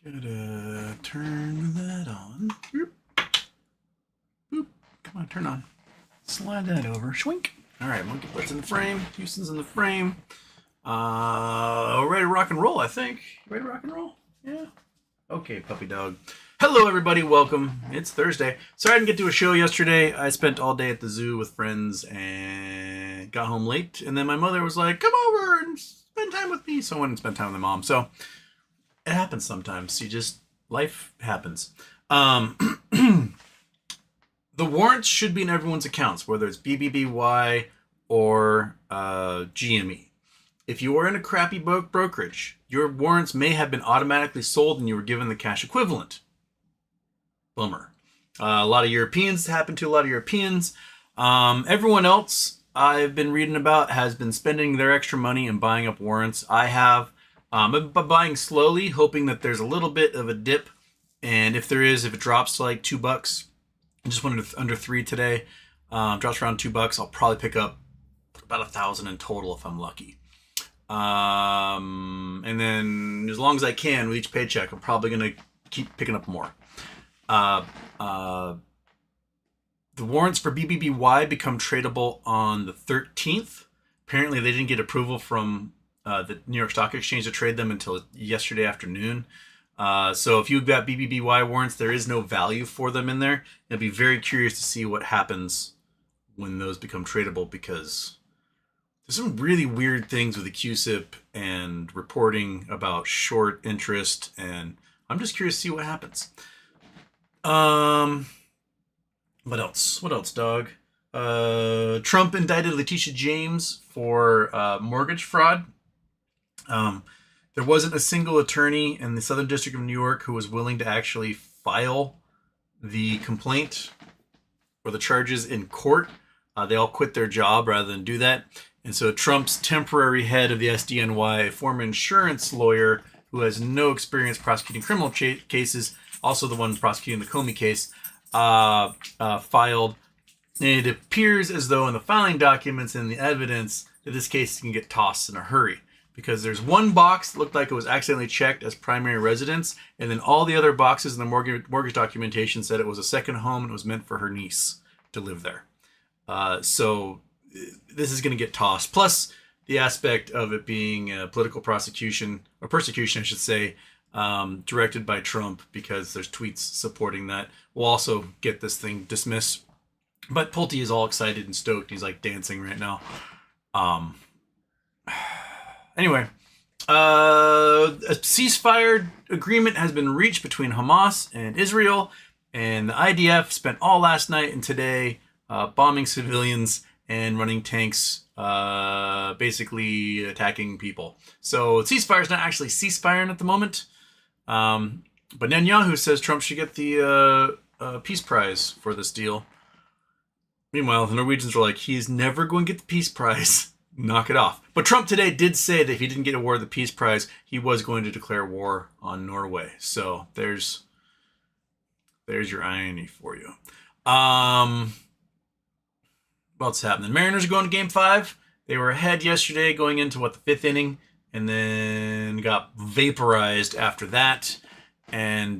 Gotta turn that on. Boop. Boop. Come on, turn on. Slide that over. Schwink. All right, monkey butt's in the frame. Houston's in the frame. Ready to rock and roll, I think. Ready to rock and roll? Yeah. Okay, puppy dog. Hello, everybody. Welcome. It's Thursday. Sorry I didn't get to a show yesterday. I spent all day at the zoo with friends and got home late. And then my mother was like, come over and spend time with me. So I went and spent time with my mom. So it happens sometimes. Life happens. The warrants should be in everyone's accounts, whether it's BBBY or GME. If you are in a crappy brokerage, your warrants may have been automatically sold and you were given the cash equivalent. Bummer. A lot of Europeans, happened to a lot of Europeans. Everyone else I've been reading about has been spending their extra money and buying up warrants. I have. I've been buying slowly, hoping that there's a little bit of a dip. And if there is, if it drops to like $2, I just went under 3 today. Drops around $2. I'll probably pick up about 1,000 in total if I'm lucky. And then as long as I can with each paycheck, I'm probably going to keep picking up more. The warrants for BBBY become tradable on the 13th. Apparently they didn't get approval from the New York Stock Exchange to trade them until yesterday afternoon. So if you've got BBBY warrants, there is no value for them in there. I'd be very curious to see what happens when those become tradable, because there's some really weird things with the QSIP and reporting about short interest, and I'm just curious to see what happens. What else? What else, dog? Trump indicted Leticia James for mortgage fraud. There wasn't a single attorney in the Southern District of New York who was willing to actually file the complaint or the charges in court. They all quit their job rather than do that. And so Trump's temporary head of the SDNY, a former insurance lawyer who has no experience prosecuting criminal cases, also the one prosecuting the Comey case, filed. And it appears as though in the filing documents and the evidence that this case can get tossed in a hurry, because there's one box that looked like it was accidentally checked as primary residence, and then all the other boxes in the mortgage documentation said it was a second home and it was meant for her niece to live there. So this is going to get tossed. Plus the aspect of it being a political prosecution, or persecution, I should say, directed by Trump, because there's tweets supporting that, will also get this thing dismissed. But Pulte is all excited and stoked. He's like dancing right now. Anyway, a ceasefire agreement has been reached between Hamas and Israel, and the IDF spent all last night and today bombing civilians and running tanks, basically attacking people. So ceasefire is not actually ceasefiring at the moment. But Netanyahu says Trump should get the peace prize for this deal. Meanwhile, the Norwegians are like, he's never going to get the peace prize. Knock it off. But Trump today did say that if he didn't get awarded the peace prize, he was going to declare war on Norway. So there's your irony for you. What's happening? Mariners are going to Game 5. They were ahead yesterday going into, the 5th inning, and then got vaporized after that. And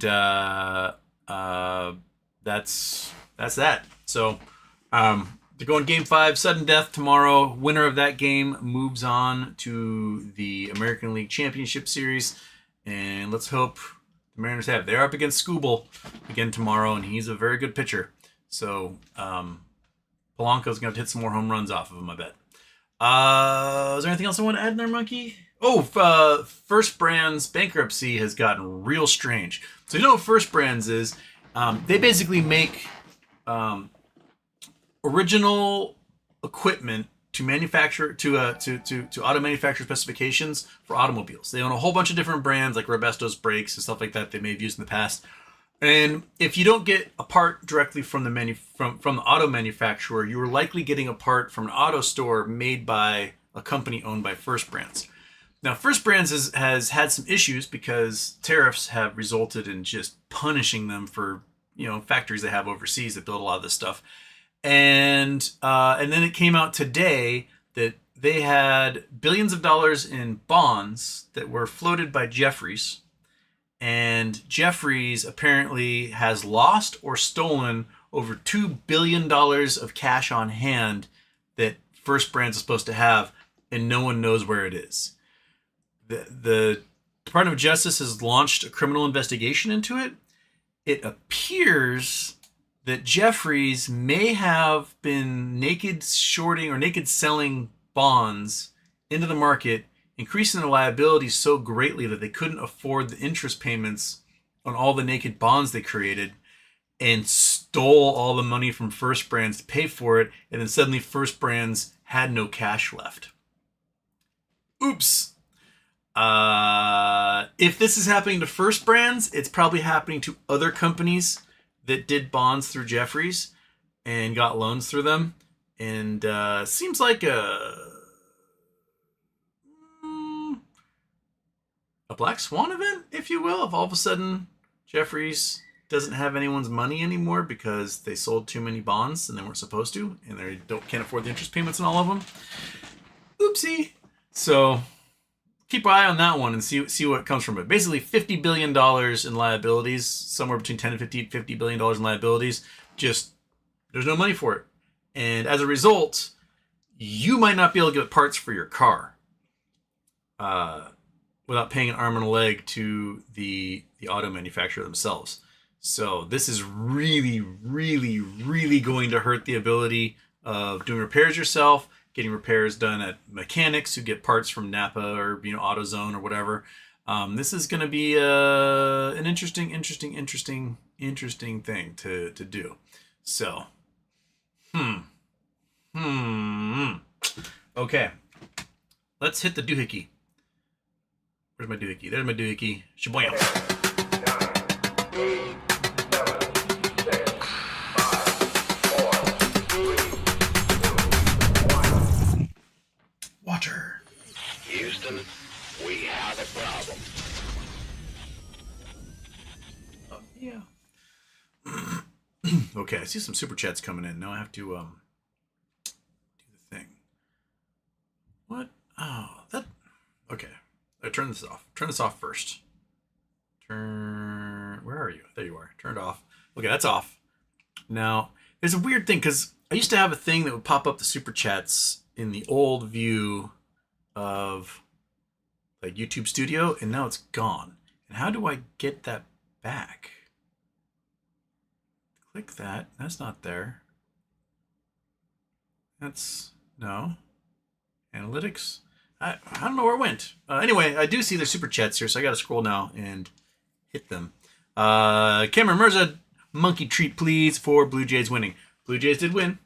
that's that. So they're going Game 5, sudden death tomorrow. Winner of that game moves on to the American League Championship Series. And let's hope the Mariners have. They're up against Skubal again tomorrow, and he's a very good pitcher. So Polanco's going to hit some more home runs off of him, I bet. Is there anything else I want to add in there, Monkey? Oh, First Brands bankruptcy has gotten real strange. So you know what First Brands is? They basically make original equipment to manufacture to auto manufacturer specifications for automobiles. They own a whole bunch of different brands like Robesto's brakes and stuff like that they may have used in the past. And if you don't get a part directly from the from the auto manufacturer, you are likely getting a part from an auto store made by a company owned by First Brands. Now, First Brands has had some issues because tariffs have resulted in just punishing them for factories they have overseas that build a lot of this stuff. And then it came out today that they had billions of dollars in bonds that were floated by Jeffries, And Jeffries apparently has lost or stolen over $2 billion of cash on hand that First Brands is supposed to have, and no one knows where it is. The Department of Justice has launched a criminal investigation into it. It appears that Jeffries may have been naked shorting or naked selling bonds into the market, increasing their liabilities so greatly that they couldn't afford the interest payments on all the naked bonds they created, and stole all the money from First Brands to pay for it, and then suddenly First Brands had no cash left. Oops. If this is happening to First Brands, it's probably happening to other companies that did bonds through Jeffries and got loans through them. And seems like a black swan event, if you will, if all of a sudden Jeffries doesn't have anyone's money anymore because they sold too many bonds and they weren't supposed to, and they can't afford the interest payments on all of them. Oopsie. So keep an eye on that one and see what comes from it. Basically, $50 billion in liabilities, somewhere between 10 and $50 billion in liabilities. Just, there's no money for it. And as a result, you might not be able to get parts for your car without paying an arm and a leg to the auto manufacturer themselves. So this is really, really, really going to hurt the ability of doing repairs yourself, getting repairs done at mechanics who get parts from Napa or AutoZone or whatever. This is going to be an interesting thing to do. So, okay, let's hit the doohickey. Where's my doohickey? There's my doohickey. Shaboyam. 9, 8, 7, 6, 5, 4, 3, 2, 1. Water. Houston, we have a problem. Yeah. Okay, I see some super chats coming in. Now I have to do the thing. What? Oh, that. Okay. I turn this off. Turn this off first. Where are you? There you are. Turn it off. Okay, that's off. Now, there's a weird thing because I used to have a thing that would pop up the super chats in the old view of like YouTube Studio, and now it's gone. And how do I get that back? Click that. That's not there. That's no. Analytics. I don't know where it went. Anyway, I do see their super chats here, so I got to scroll now and hit them. Cameron Mirza, monkey treat please for Blue Jays winning. Blue Jays did win,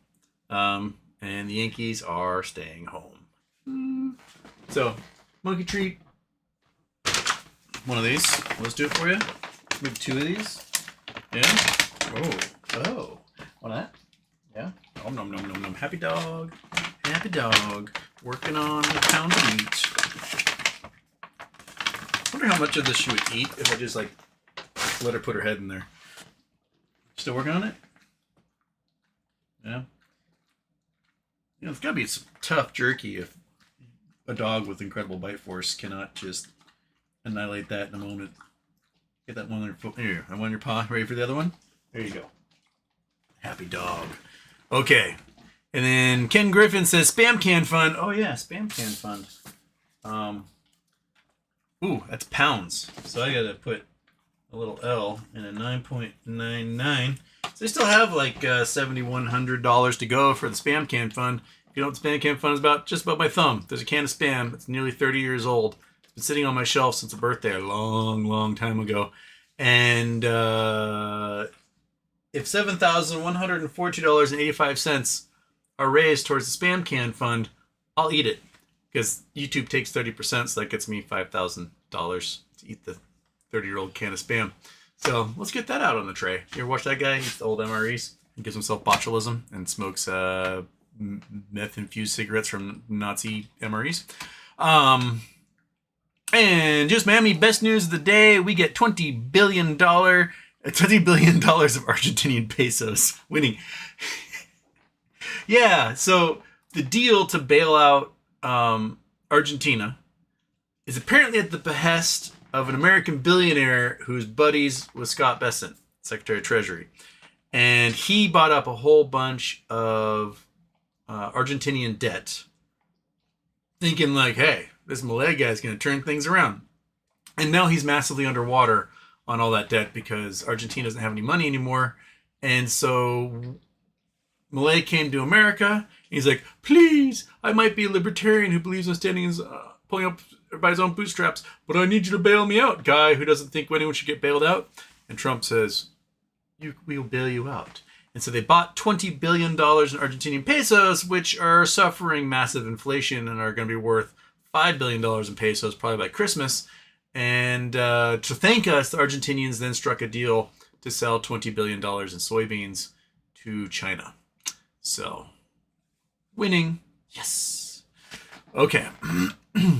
and the Yankees are staying home. So, monkey treat. One of these. Let's do it for you. Maybe two of these. Yeah. Oh. One of that. Yeah. Nom nom nom nom nom. Happy dog. Happy dog. Working on a pound of meat. Wonder how much of this she would eat if I just like let her put her head in there. Still working on it? Yeah. It's gotta be some tough jerky if a dog with incredible bite force cannot just annihilate that in a moment. Get that one on your foot. Here, I want your paw. Ready for the other one? There you go. Happy dog. Okay. And then Ken Griffin says spam can fund. Oh yeah, spam can fund. Ooh, that's pounds. So I gotta put a little L and a 9.99. So they still have like $7,100 to go for the spam can fund. If you know what the spam can fund is about, just about my thumb. There's a can of spam. It's nearly 30 years old. It's been sitting on my shelf since a birthday a long, long time ago. And if $7,142.85 are raised towards the spam can fund, I'll eat it. Because YouTube takes 30%, so that gets me $5,000 to eat the 30-year-old can of spam. So let's get that out on the tray. You ever watch that guy? He's the old MREs. He gives himself botulism and smokes meth-infused cigarettes from Nazi MREs. And just Miami, best news of the day. We get $20 billion of Argentinian pesos winning. Yeah, so the deal to bail out Argentina is apparently at the behest of an American billionaire who's buddies with Scott Bessent, Secretary of Treasury. And he bought up a whole bunch of Argentinian debt, thinking like, hey, this Malay guy's going to turn things around. And now he's massively underwater on all that debt because Argentina doesn't have any money anymore. And so Malay came to America. He's like, please, I might be a libertarian who believes in standing and pulling up by his own bootstraps, but I need you to bail me out, guy who doesn't think anyone should get bailed out. And Trump says, we will bail you out. And so they bought $20 billion in Argentinian pesos, which are suffering massive inflation and are going to be worth $5 billion in pesos probably by Christmas. And to thank us, the Argentinians then struck a deal to sell $20 billion in soybeans to China. So, winning. Yes. Okay.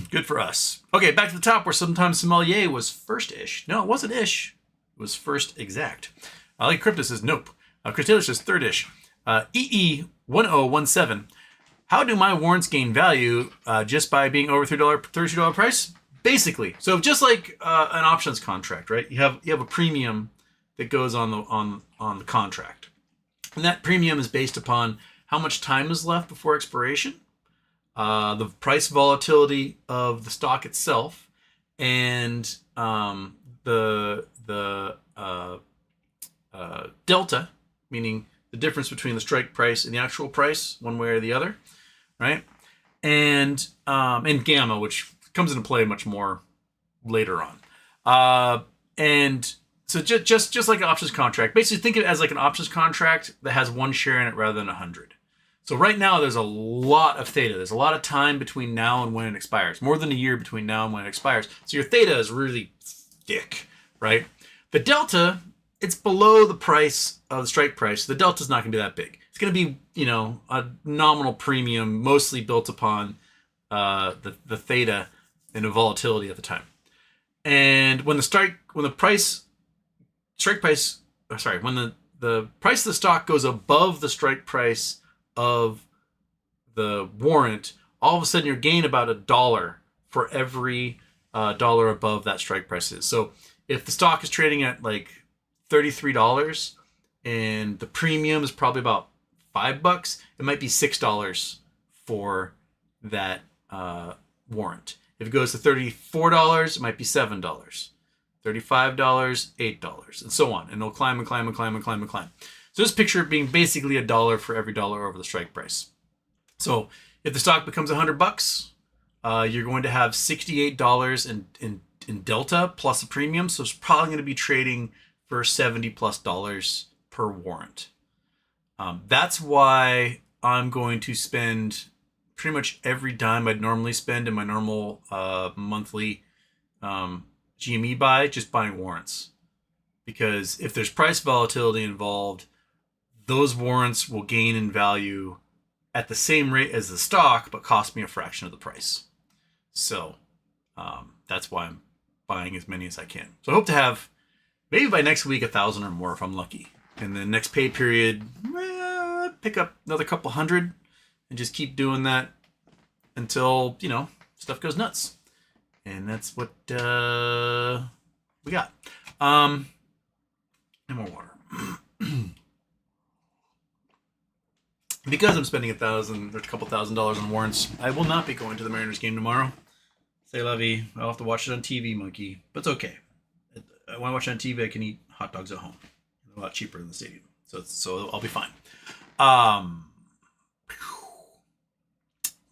Good for us. Okay, back to the top where sometimes sommelier was first-ish. No, it wasn't ish. It was first exact. Ali Crypto says nope. Chris Taylor says third-ish. EE1017. How do my warrants gain value just by being over $32 price? Basically. So just like an options contract, right? You have a premium that goes on the contract. And that premium is based upon how much time is left before expiration, the price volatility of the stock itself, and the delta, meaning the difference between the strike price and the actual price, one way or the other, right? And gamma, which comes into play much more later on. And so just like an options contract, basically think of it as like an options contract that has one share in it rather than 100. So right now there's a lot of theta. There's a lot of time between now and when it expires, more than a year between now and when it expires. So your theta is really thick, right? The delta, it's below the price of the strike price. The delta is not going to be that big. It's going to be, a nominal premium, mostly built upon the theta and the volatility at the time. And when the price of the stock goes above the strike price of the warrant, all of a sudden you're gaining about $1 for every dollar above that strike price is. So if the stock is trading at like $33 and the premium is probably about $5, it might be $6 for that warrant. If it goes to $34, it might be $7, $35, $8, and so on. And it'll climb and climb and climb and climb and climb. So just picture it being basically $1 for every dollar over the strike price. So if the stock becomes $100, you're going to have $68 in delta plus a premium. So it's probably going to be trading for $70+ per warrant. That's why I'm going to spend pretty much every dime I'd normally spend in my normal monthly GME buy, just buying warrants. Because if there's price volatility involved, those warrants will gain in value at the same rate as the stock, but cost me a fraction of the price. So that's why I'm buying as many as I can. So I hope to have maybe by next week 1,000 or more if I'm lucky. And the next pay period, pick up another couple hundred and just keep doing that until, stuff goes nuts. And that's what we got. And more water. Because I'm spending $1,000 or a couple $1,000 on warrants, I will not be going to the Mariners game tomorrow. Say la vie. I'll have to watch it on TV, monkey. But it's okay. When I watch it on TV, I can eat hot dogs at home. They're a lot cheaper in the stadium. So I'll be fine.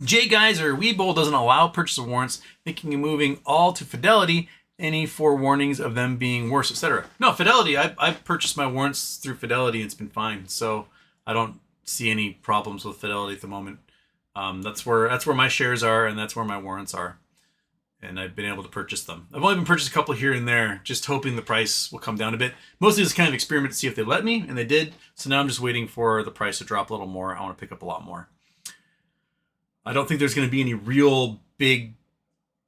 Jay Geyser, Webull doesn't allow purchase of warrants, thinking of moving all to Fidelity. Any forewarnings of them being worse, etc. No, Fidelity. I've purchased my warrants through Fidelity. And it's been fine. So I don't see any problems with Fidelity at the moment. That's where my shares are, and that's where my warrants are. And I've been able to purchase them. I've only been purchased a couple here and there, just hoping the price will come down a bit. Mostly just kind of experiment to see if they let me, and they did. So now I'm just waiting for the price to drop a little more. I want to pick up a lot more. I don't think there's going to be any real big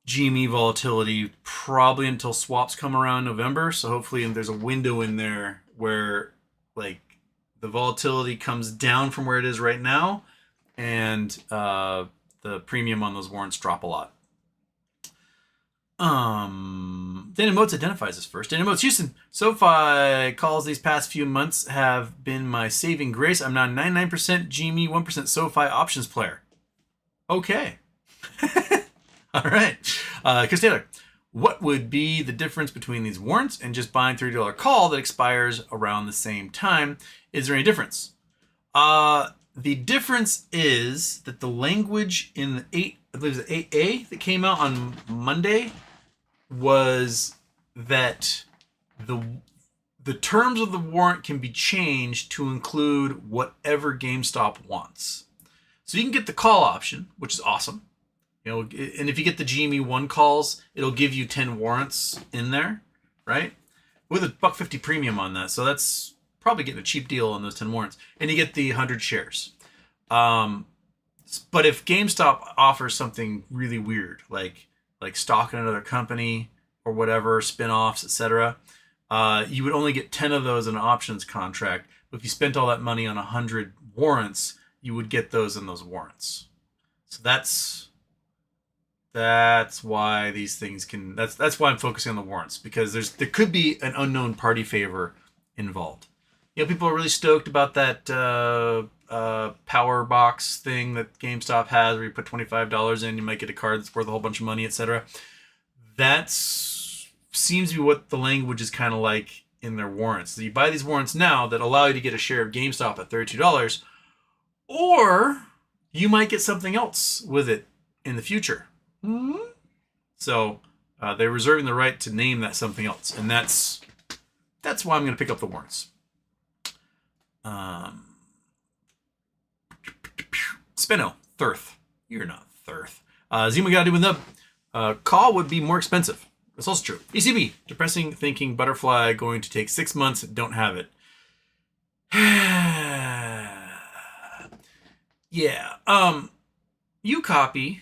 GME volatility probably until swaps come around November. So hopefully there's a window in there where like the volatility comes down from where it is right now, and the premium on those warrants drop a lot. Dan Motes identifies us first. Dan Motes, Houston. SoFi calls these past few months have been my saving grace. I'm now 99% GME, 1% SoFi options player. Okay. All right. Chris Taylor. What would be the difference between these warrants and just buying $30 call that expires around the same time? Is there any difference? The difference is that the language in the 8A that came out on Monday was that the terms of the warrant can be changed to include whatever GameStop wants. So you can get the call option, which is awesome. You know, and if you get the GME1 calls, it'll give you 10 warrants in there, right? With a $1.50 premium on that. So that's probably getting a cheap deal on those 10 warrants. And you get the 100 shares. But if GameStop offers something really weird, like stock in another company or whatever, spin-offs, etc., you would only get 10 of those in an options contract. But if you spent all that money on 100 warrants, you would get those in those warrants. So that's why these things can. That's why I'm focusing on the warrants, because there could be an unknown party favor involved. You know, people are really stoked about that power box thing that GameStop has, where you put $25 in, you might get a card that's worth a whole bunch of money, etc. That seems to be what the language is kind of like in their warrants. So you buy these warrants now that allow you to get a share of GameStop at $32, or you might get something else with it in the future. So they're reserving the right to name that something else, and that's why I'm going to pick up the warrants. Spino, Thirth. You're not Thirth. Zima got to do with the call would be more expensive. That's also true. ECB, depressing thinking butterfly going to take 6 months. Don't have it. Yeah. UCopy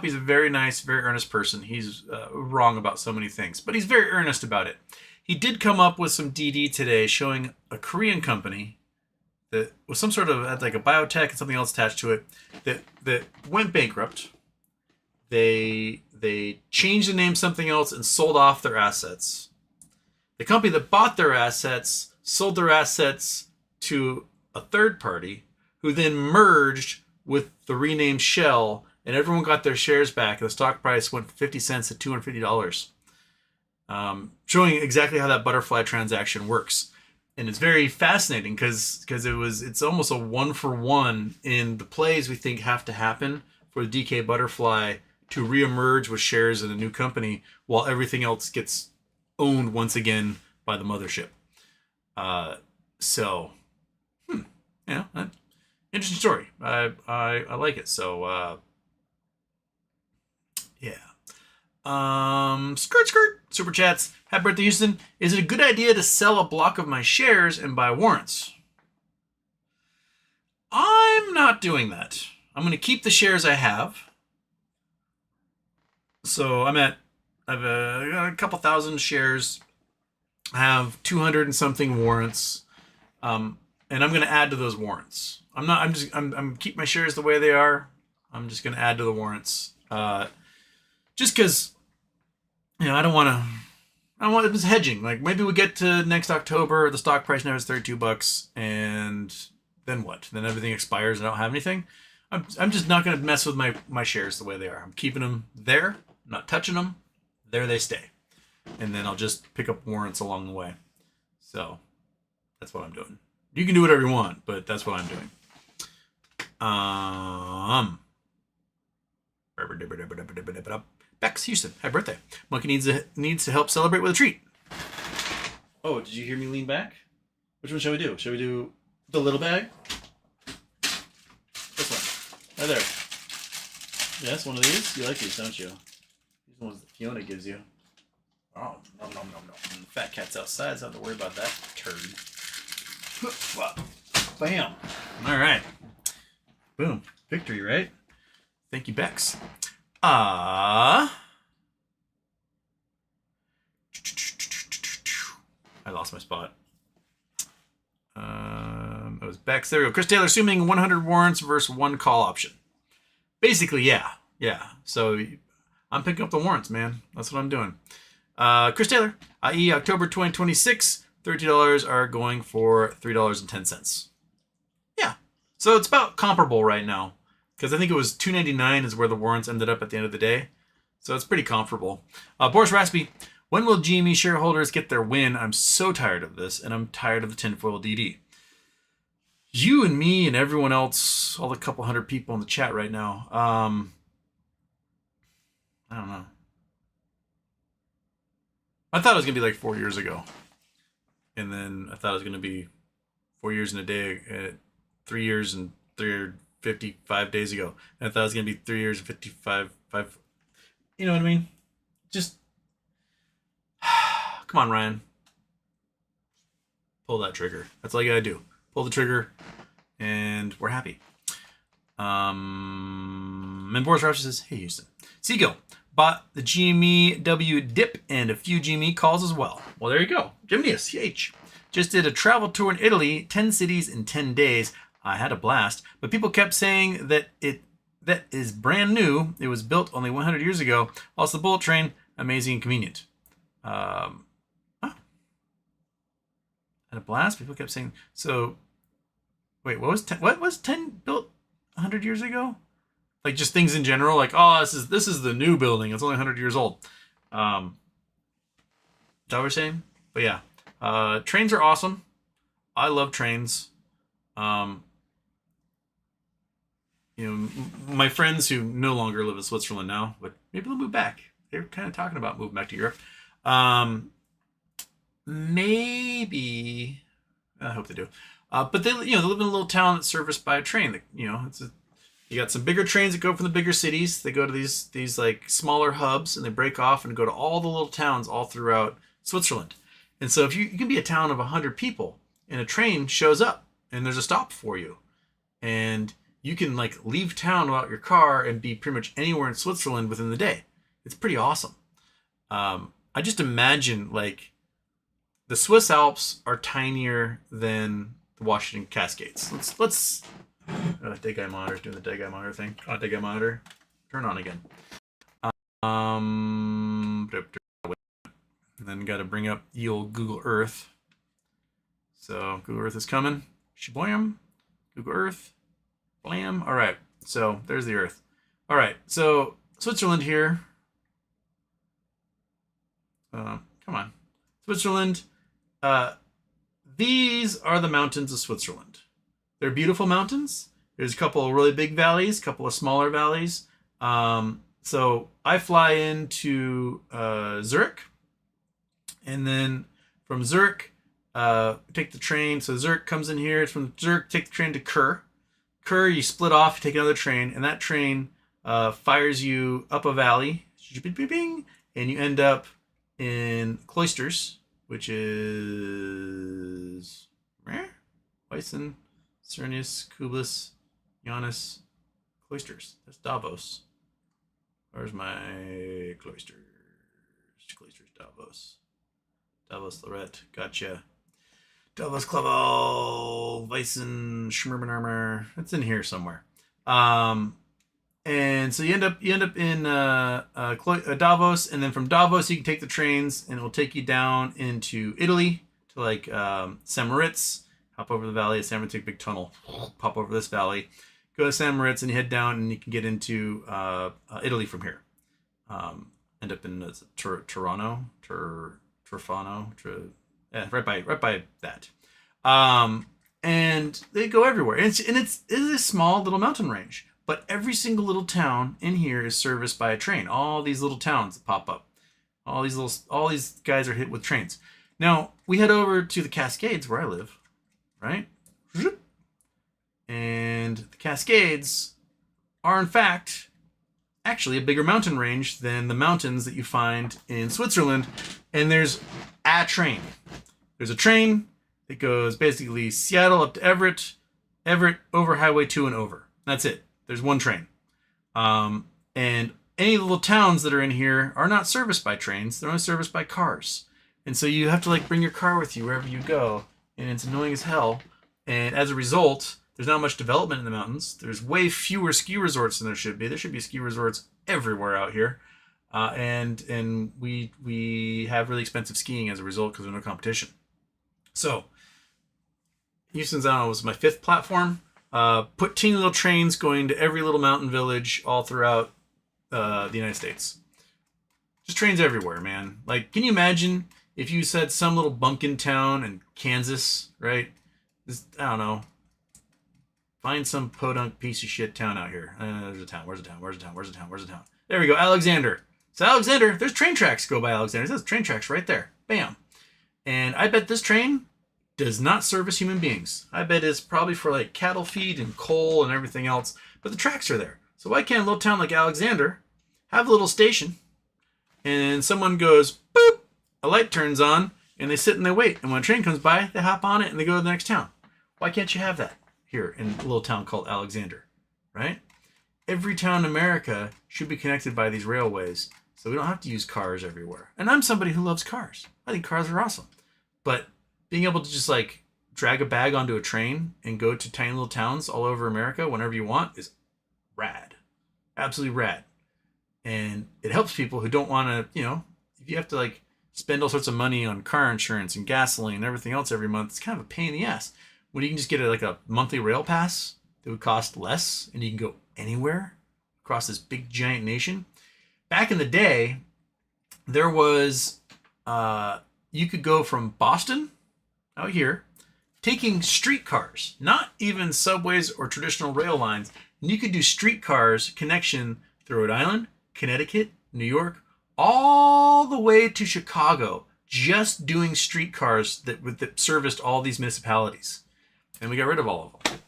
is a very nice, very earnest person. He's wrong about so many things, but he's very earnest about it. He did come up with some DD today showing a Korean company that was some sort of had like a biotech and something else attached to it that went bankrupt. They changed the name something else and sold off their assets. The company that bought their assets sold their assets to a third party who then merged with the renamed Shell, and everyone got their shares back. The stock price went from 50 cents to $250. Showing exactly how that butterfly transaction works. And it's very fascinating because it's almost a 1-for-1 in the plays we think have to happen for the DK Butterfly to reemerge with shares in a new company while everything else gets owned once again by the mothership. Yeah, interesting story. I like it. So yeah. Skirt super chats. Happy birthday, Houston. Is it a good idea to sell a block of my shares and buy warrants? I'm not doing that. I'm going to keep the shares I have. So I have a couple thousand shares. I have 200 and something warrants. And I'm going to add to those warrants. I'm keep my shares the way they are. I'm just going to add to the warrants. Just because, I don't want it was hedging. Like maybe we get to next October, the stock price now is $32, and then what? Then everything expires and I don't have anything. I'm just not going to mess with my shares the way they are. I'm keeping them there, I'm not touching them. There they stay. And then I'll just pick up warrants along the way. So that's what I'm doing. You can do whatever you want, but that's what I'm doing. Bex Houston, happy birthday. Monkey needs to help celebrate with a treat. Oh, did you hear me lean back? Which one shall we do? Shall we do the little bag? This one. Right there. Yes, one of these? You like these, don't you? These are the ones that Fiona gives you. Oh, no. The fat cat's outside, so I don't have to worry about that turd. Bam. All right. Boom. Victory, right? Thank you, Bex. I lost my spot. It was Bex. There we go. Chris Taylor, assuming 100 warrants versus one call option. Basically, yeah. So I'm picking up the warrants, man. That's what I'm doing. Chris Taylor, i.e. October 2026, $30 are going for $3.10. Yeah. So it's about comparable right now. Because I think it was $2.99 is where the warrants ended up at the end of the day. So it's pretty comparable. Boris Raspy, when will GME shareholders get their win? I'm so tired of this, and I'm tired of the tinfoil DD. You and me and everyone else, all the couple hundred people in the chat right now, I don't know. I thought it was going to be like 4 years ago. And then I thought it was going to be 4 years in a day, 3 years and 355 days ago. And I thought it was going to be 3 years and 55. You know what I mean? Just, come on, Ryan. Pull that trigger. That's all you got to do. Pull the trigger, and we're happy. And Boris Roger says, hey, Houston. Seagill bought the GMEW dip and a few GME calls as well. Well, there you go. Gymnius, CH. Just did a travel tour in Italy, 10 cities in 10 days. I had a blast, but people kept saying that that is brand new. It was built only 100 years ago. Also, the bullet train, amazing and convenient. Had a blast. People kept saying, so wait, what was 10 built 100 years ago? Like just things in general, like, oh, this is the new building. It's only 100 years old. Is that what we're saying? But yeah, trains are awesome. I love trains. My friends who no longer live in Switzerland now, but maybe they'll move back. They're kind of talking about moving back to Europe. Maybe I hope they do. But they live in a little town that's serviced by a train. You got some bigger trains that go from the bigger cities. They go to these like smaller hubs, and they break off and go to all the little towns all throughout Switzerland. And so if you can be a town of 100 people, and a train shows up, and there's a stop for you, and you can like leave town without your car and be pretty much anywhere in Switzerland within the day. It's pretty awesome. I just imagine like the Swiss Alps are tinier than the Washington Cascades. Let's dead guy monitor's doing the dead guy monitor thing. Dead guy monitor, turn on again. And then got to bring up the old Google Earth. So Google Earth is coming. Shablam. Google Earth. Blam. All right. So there's the Earth. All right. So Switzerland here. Come on. Switzerland. These are the mountains of Switzerland. They're beautiful mountains. There's a couple of really big valleys, a couple of smaller valleys. So I fly into Zurich. And then from Zurich, take the train. So Zurich comes in here. From Zurich, take the train to Kur. Kur, you split off, take another train. And that train fires you up a valley. And you end up in Cloisters, which is Weissen, Cernius, Kublis, Janus, Cloisters. That's Davos. Where's my Cloisters? Cloisters, Davos. Davos, Lorette. Gotcha. Davos, Clavel, Weissen, Schmerbenarmer. It's in here somewhere. And so you end up in Davos, and then from Davos you can take the trains, and it will take you down into Italy to like St. Moritz. Hop over the valley of San Moritz, take a big tunnel, pop over this valley, go to San Moritz, and you head down, and you can get into Italy from here. End up in Tirano, Trofano, right by that. And they go everywhere, and it's a small little mountain range. But every single little town in here is serviced by a train. All these little towns that pop up. All these guys are hit with trains. Now, we head over to the Cascades where I live, right? And the Cascades are in fact actually a bigger mountain range than the mountains that you find in Switzerland. And there's a train. There's a train that goes basically Seattle up to Everett over Highway 2 and over. That's it. There's one train. And any little towns that are in here are not serviced by trains. They're only serviced by cars. And so you have to like bring your car with you wherever you go. And it's annoying as hell. And as a result, there's not much development in the mountains. There's way fewer ski resorts than there should be. There should be ski resorts everywhere out here. and we have really expensive skiing as a result because there's no competition. So Houston's, I don't know, was my 5th platform. Put teeny little trains going to every little mountain village all throughout the United States. Just trains everywhere, man. Like, can you imagine if you said some little bumpkin town in Kansas, right? Just, I don't know. Find some podunk piece of shit town out here. There's a town. Where's the town? Where's the town? Where's the town? Where's the town? There we go. Alexander. So Alexander, there's train tracks go by Alexander. There's train tracks right there. Bam. And I bet this train does not service human beings. I bet it's probably for like cattle feed and coal and everything else. But the tracks are there. So why can't a little town like Alexander have a little station and someone goes, boop, a light turns on and they sit and they wait. And when a train comes by, they hop on it and they go to the next town. Why can't you have that here in a little town called Alexander, right? Every town in America should be connected by these railways so we don't have to use cars everywhere. And I'm somebody who loves cars. I think cars are awesome. But being able to just like drag a bag onto a train and go to tiny little towns all over America whenever you want is rad. Absolutely rad. And it helps people who don't want to, if you have to like spend all sorts of money on car insurance and gasoline and everything else every month, it's kind of a pain in the ass. When you can just get a monthly rail pass that would cost less and you can go anywhere across this big giant nation. Back in the day, there was, you could go from Boston out here, taking streetcars, not even subways or traditional rail lines. And you could do streetcars connection through Rhode Island, Connecticut, New York, all the way to Chicago, just doing streetcars that serviced all these municipalities. And we got rid of all of them.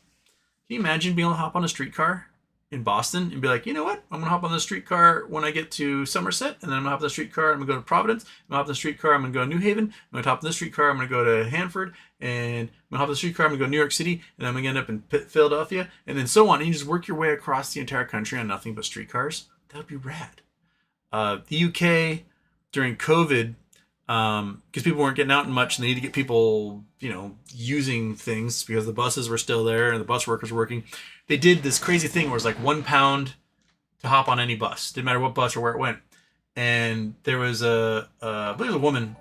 Can you imagine being able to hop on a streetcar in Boston and be like, you know what? I'm going to hop on the streetcar when I get to Somerset, and then I'm going to hop on the streetcar, I'm going to go to Providence, I'm going to hop on the streetcar, I'm going to go to New Haven, I'm going to hop on the streetcar, I'm going to go to Hanford, and I'm going to hop on the streetcar, I'm going to go to New York City, and I'm going to end up in Philadelphia, and then so on. And you just work your way across the entire country on nothing but streetcars. That would be rad. The UK, during COVID, because people weren't getting out much and they need to get people, using things because the buses were still there and the bus workers were working. They did this crazy thing where it's like £1 to hop on any bus. Didn't matter what bus or where it went. And there was I believe a woman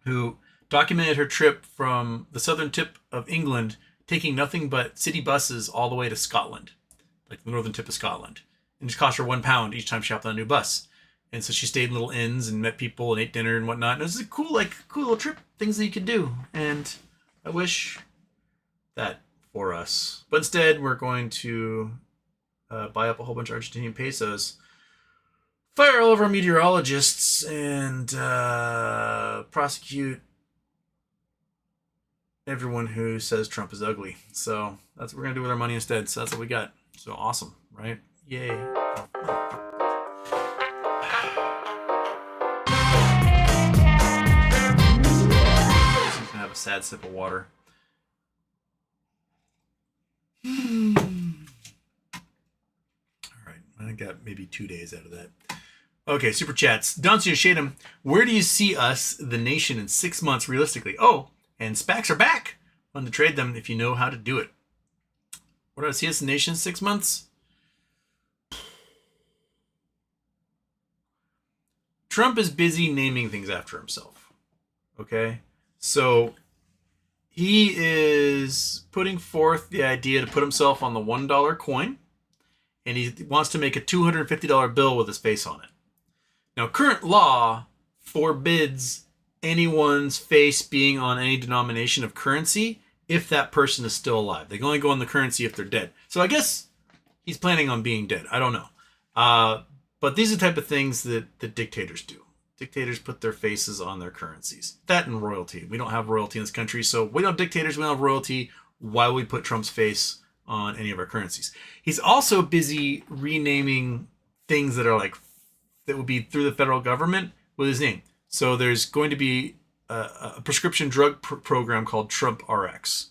who documented her trip from the southern tip of England, taking nothing but city buses all the way to Scotland, like the northern tip of Scotland. And it just cost her £1 each time she hopped on a new bus. And so she stayed in little inns and met people and ate dinner and whatnot. And it was a cool little trip, things that you could do. And I wish that for us. But instead, we're going to buy up a whole bunch of Argentinian pesos, fire all of our meteorologists, and prosecute everyone who says Trump is ugly. So that's what we're going to do with our money instead. So that's what we got. So awesome, right? Yay. Have a sad sip of water. All right, I got maybe 2 days out of that. Okay, super chats. Dancy Shadem, where do you see us, the nation, in 6 months realistically? Oh, and SPACs are back. Fun to trade them if you know how to do it. Where do I see us, the nation, in 6 months? Trump is busy naming things after himself. Okay? So he is putting forth the idea to put himself on the $1 coin, and he wants to make a $250 bill with his face on it. Now, current law forbids anyone's face being on any denomination of currency if that person is still alive. They can only go on the currency if they're dead. So I guess he's planning on being dead. I don't know. But these are the type of things that dictators do. Dictators put their faces on their currencies. That and royalty. We don't have royalty in this country, so we don't have dictators, we don't have royalty. Why would we put Trump's face on any of our currencies? He's also busy renaming things that would be through the federal government with his name. So there's going to be a prescription drug program called Trump RX.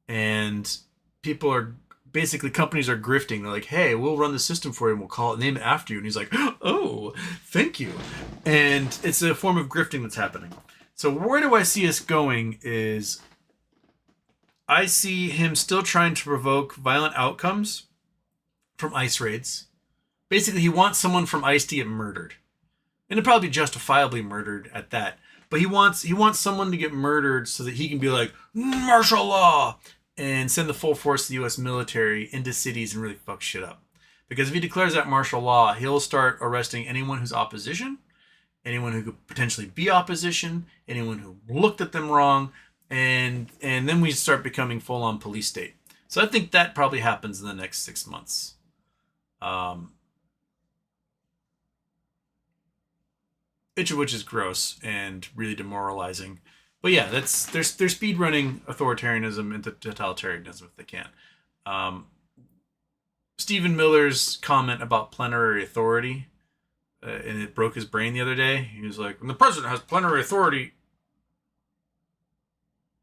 And companies are grifting. They're like, hey, we'll run the system for you and we'll name it after you. And he's like, oh, thank you. And it's a form of grifting that's happening. So where do I see us going is I see him still trying to provoke violent outcomes from ICE raids. Basically, he wants someone from ICE to get murdered. and it'd probably be justifiably murdered at that. But he wants someone to get murdered so that he can be like martial law and send the full force of the U.S. military into cities and really fuck shit up. Because if he declares that martial law, he'll start arresting anyone who's opposition, anyone who could potentially be opposition, anyone who looked at them wrong, and then we start becoming full-on police state. So I think that probably happens in the next 6 months. Which is gross and really demoralizing. But yeah, they're speed running authoritarianism into totalitarianism if they can. Stephen Miller's comment about plenary authority, and it broke his brain the other day. He was like, when the president has plenary authority,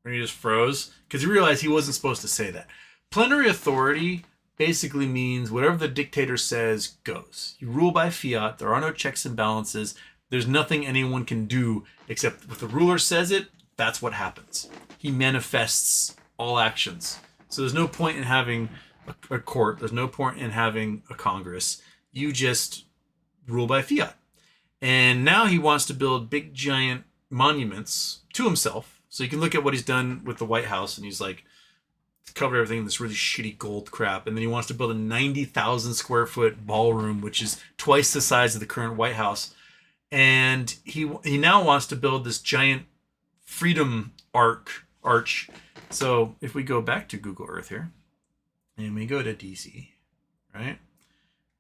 and he just froze because he realized he wasn't supposed to say that. Plenary authority basically means whatever the dictator says goes. You rule by fiat. There are no checks and balances. There's nothing anyone can do except if the ruler says it, that's what happens. He manifests all actions. So there's no point in having a court. There's no point in having a Congress. You just rule by fiat. And now he wants to build big, giant monuments to himself. So you can look at what he's done with the White House, and he's like, covered everything in this really shitty gold crap. And then he wants to build a 90,000 square foot ballroom, which is twice the size of the current White House. And he now wants to build this giant freedom arch. So if we go back to Google Earth here, and we go to DC, right?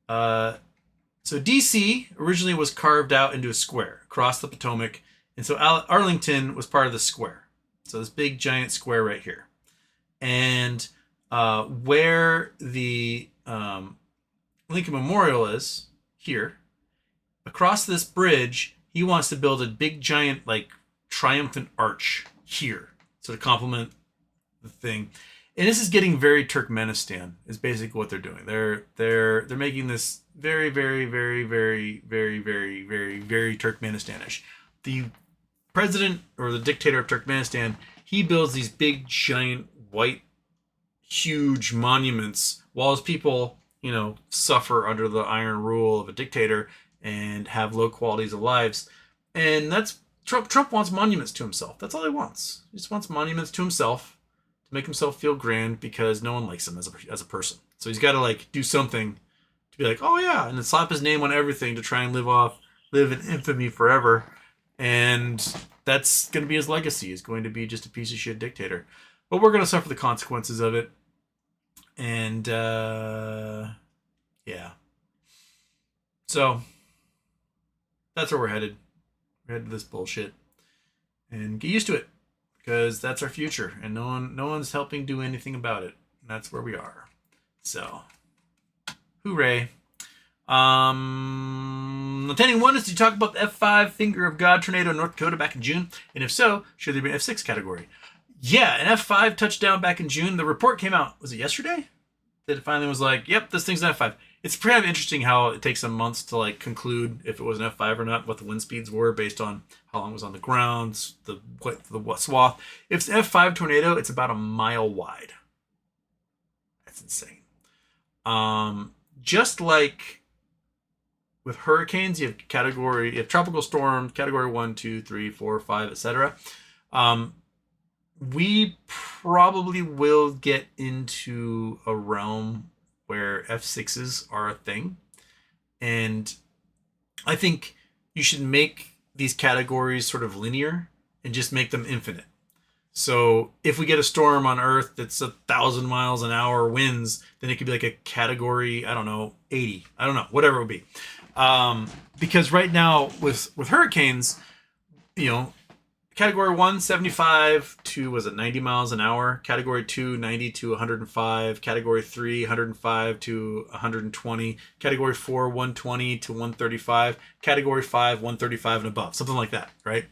So DC originally was carved out into a square across the Potomac. And so Arlington was part of the square. So this big giant square right here. And where the Lincoln Memorial is, here, across this bridge, he wants to build a big giant like triumphant arch here. So to complement the thing. And this is getting very Turkmenistan, is basically what they're doing. They're making this very, very, very, very, very, very, very, very Turkmenistanish. The president or the dictator of Turkmenistan, he builds these big giant white huge monuments while his people, suffer under the iron rule of a dictator and have low qualities of lives. And that's Trump wants monuments to himself. That's all he wants. He just wants monuments to himself to make himself feel grand because no one likes him as a person. So he's got to do something to be like, oh yeah, and then slap his name on everything to try and live in infamy forever. And that's going to be his legacy, is going to be just a piece of shit dictator. But we're going to suffer the consequences of it. And, yeah. So, that's where we're headed. We're headed to this bullshit. And get used to it. Because that's our future. And no one's helping do anything about it. And that's where we are. So, hooray. Lieutenant One, did you talk about the F5 Finger of God tornado in North Dakota back in June? And if so, should there be an F6 category? Yeah, an F5 touchdown back in June. The report came out, was it yesterday? That it finally was like, yep, this thing's an F5. It's kind of interesting how it takes some months to conclude if it was an F5 or not, what the wind speeds were based on how long it was on the ground, the swath. If it's an F5 tornado, it's about a mile wide. That's insane. Just like with hurricanes, you have tropical storm, category 1, 2, 3, 4, 5, etc. We probably will get into a realm where F6s are a thing. And I think you should make these categories sort of linear and just make them infinite. So if we get a storm on Earth that's 1,000 miles an hour winds, then it could be like a category, 80. I don't know, whatever it would be. Because right now with hurricanes, Category 1, 75 to, 90 miles an hour. Category 2, 90 to 105. Category 3, 105 to 120. Category 4, 120 to 135. Category 5, 135 and above. Something like that, right?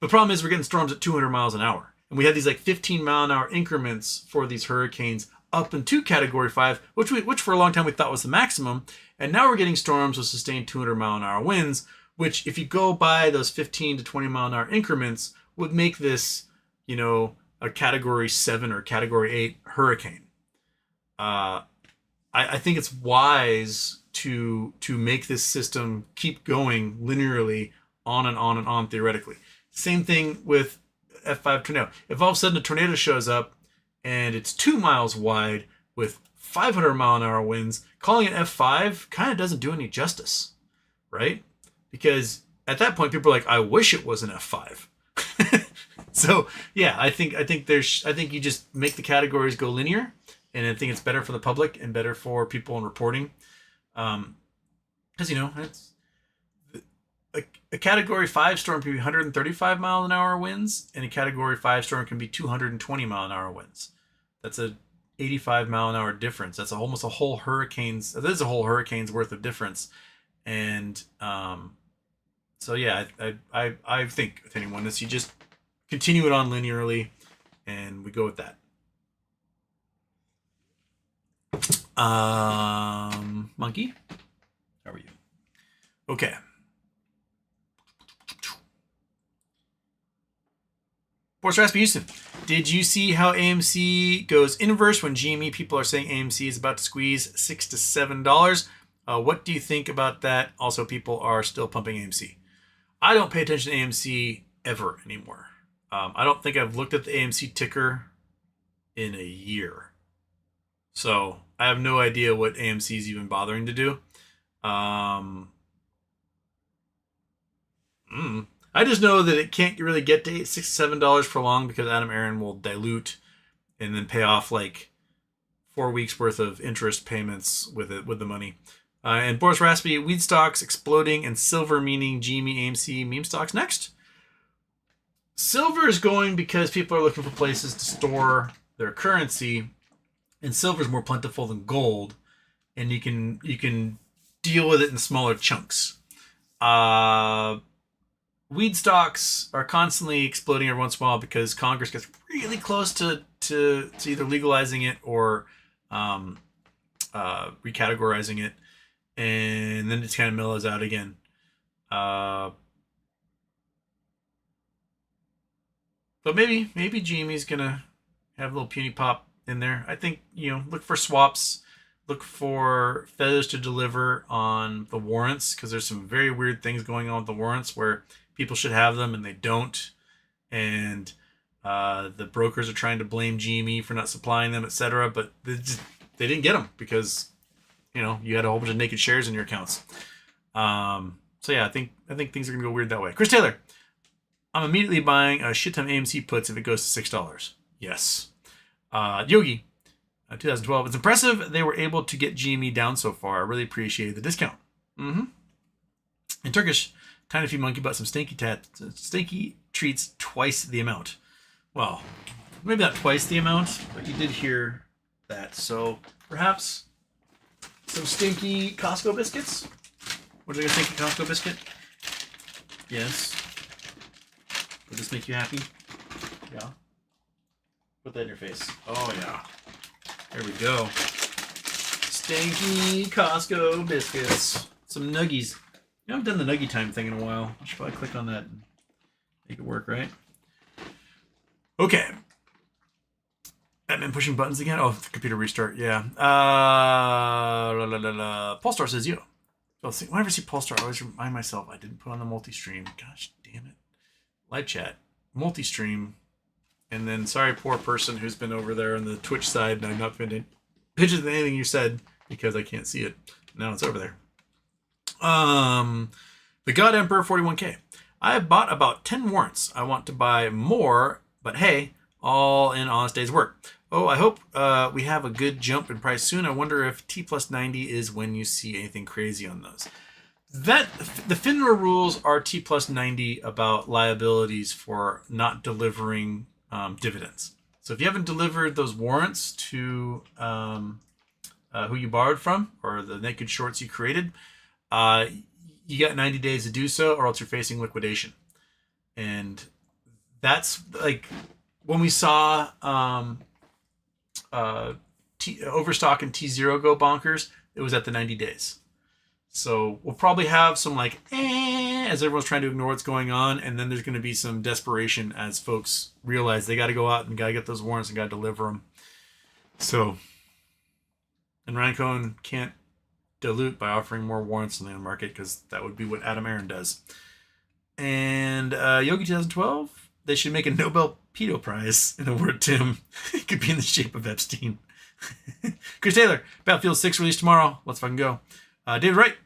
The problem is we're getting storms at 200 miles an hour. And we had these 15 mile an hour increments for these hurricanes up into Category 5, which for a long time we thought was the maximum. And now we're getting storms with sustained 200 mile an hour winds, which if you go by those 15 to 20 mile an hour increments would make this, a Category 7 or Category 8 hurricane. I think it's wise to make this system keep going linearly on and on and on theoretically. Same thing with F5 tornado. If all of a sudden a tornado shows up and it's 2 miles wide with 500-mile-an-hour winds, calling it F5 kind of doesn't do any justice, right? Because at that point, people are like, I wish it was an F5. So yeah, I think you just make the categories go linear, and I think it's better for the public and better for people in reporting, because it's a category 5 storm can be 135 mile an hour winds, and a category 5 storm can be 220 mile an hour winds. That's a 85 mile an hour difference. That's almost a whole hurricane's. That is a whole hurricane's worth of difference, and so yeah, I think with anyone this, you just continue it on linearly, and we go with that. Monkey, how are you? Okay. Boris Raspi Houston, did you see how AMC goes inverse when GME people are saying AMC is about to squeeze $6 to $7? What do you think about that? Also, people are still pumping AMC. I don't pay attention to AMC ever anymore. I don't think I've looked at the AMC ticker in a year. So I have no idea what AMC is even bothering to do. I just know that it can't really get to $6 to $7 for long because Adam Aaron will dilute and then pay off like 4 weeks worth of interest payments with the money. And Boris Raspi, weed stocks exploding and silver meaning GME AMC meme stocks next. Silver is going because people are looking for places to store their currency, and silver is more plentiful than gold, and you can deal with it in smaller chunks. Weed stocks are constantly exploding every once in a while because Congress gets really close to either legalizing it or recategorizing it, and then it kind of mellows out again. But maybe GME's gonna have a little puny pop in there. I think, look for swaps, look for feathers to deliver on the warrants, because there's some very weird things going on with the warrants where people should have them and they don't, and the brokers are trying to blame GME for not supplying them, etc. But they didn't get them because you had a whole bunch of naked shares in your accounts. So yeah, I think things are gonna go weird that way. Chris Taylor, I'm immediately buying a shit ton of AMC puts if it goes to $6. Yes. Yogi, 2012. It's impressive they were able to get GME down so far. I really appreciate the discount. In Turkish, tiny few monkey bought some stinky treats twice the amount. Well, maybe not twice the amount, but you did hear that. So perhaps some stinky Costco biscuits. Would you like a stinky Costco biscuit? Yes. Would this make you happy? Yeah. Put that in your face. Oh yeah. There we go. Stinky Costco biscuits. Some nuggies. I haven't done the nuggie time thing in a while. I should probably click on that and make it work, right? Okay. Batman pushing buttons again. Oh, the computer restart. Yeah. Polestar says you. Whenever I see Polestar, I always remind myself I didn't put on the multi-stream. Gosh damn it. Live chat. Multi-stream. And then, sorry, poor person who's been over there on the Twitch side, and I've not been pigeons anything you said because I can't see it. Now it's over there. The God Emperor 41K. I have bought about 10 warrants. I want to buy more, but hey, all in honest day's work. Oh, I hope we have a good jump in price soon. I wonder if T plus 90 is when you see anything crazy on those. The FINRA rules are T plus 90 about liabilities for not delivering dividends. So if you haven't delivered those warrants to who you borrowed from or the naked shorts you created, you got 90 days to do so, or else you're facing liquidation. And that's like when we saw Overstock and T0 go bonkers, it was at the 90 days. So we'll probably have some as everyone's trying to ignore what's going on, and then there's going to be some desperation as folks realize they got to go out and got to get those warrants and got to deliver them. So, and Ryan Cohen can't dilute by offering more warrants in the market because that would be what Adam Aaron does. And Yogi 2012, they should make a Nobel Pedo Prize and award to him. It could be in the shape of Epstein. Chris Taylor, Battlefield 6 released tomorrow. Let's fucking go. David Wright.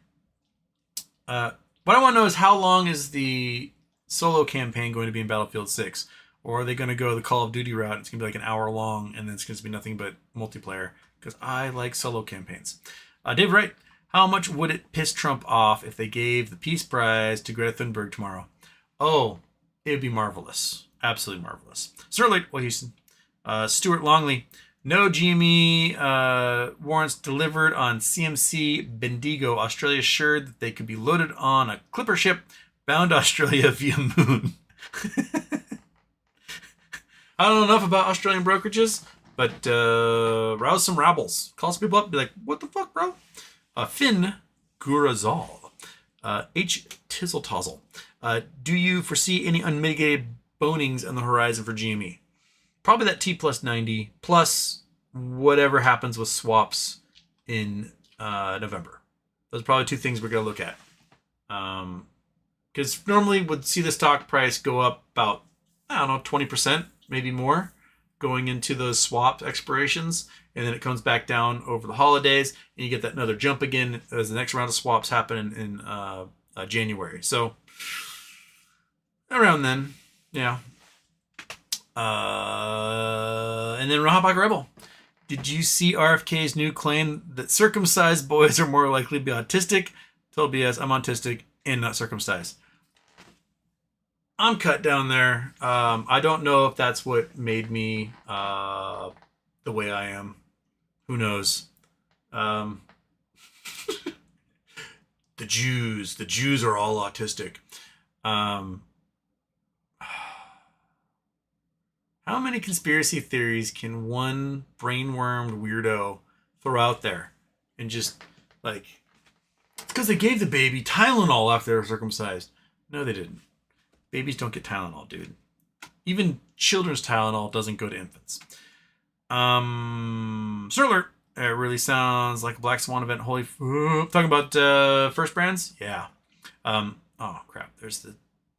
What I want to know is how long is the solo campaign going to be in Battlefield 6? Or are they going to go the Call of Duty route? It's going to be like an hour long, and then it's going to be nothing but multiplayer. Because I like solo campaigns. David Wright, how much would it piss Trump off if they gave the Peace Prize to Greta Thunberg tomorrow? Oh, it would be marvelous. Absolutely marvelous. Sterling, well, Houston. Stuart Longley. No GME warrants delivered on CMC Bendigo. Australia assured that they could be loaded on a clipper ship bound to Australia via moon. I don't know enough about Australian brokerages, but rouse some rabbles. Call some people up and be like, what the fuck, bro? Finn Gurazal. H. Tizzle-Tozzle. Do you foresee any unmitigated bonings on the horizon for GME? Probably that T plus 90 plus whatever happens with swaps in November. Those are probably two things we're going to look at. Because normally would see the stock price go up about, 20%, maybe more, going into those swap expirations. And then it comes back down over the holidays. And you get that another jump again as the next round of swaps happen in January. So around then, yeah. And then Rahapag Rebel. Did you see RFK's new claim that circumcised boys are more likely to be autistic? Total BS. I'm autistic and not circumcised. I'm cut down there. I don't know if that's what made me the way I am. Who knows? The Jews are all autistic. How many conspiracy theories can one brainwormed weirdo throw out there and just like, it's because they gave the baby Tylenol after they were circumcised? No, they didn't. Babies don't get Tylenol, dude. Even children's Tylenol doesn't go to infants. Sir Alert. It really sounds like a Black Swan event. Holy, talking about First Brands? Yeah. Oh crap. There's the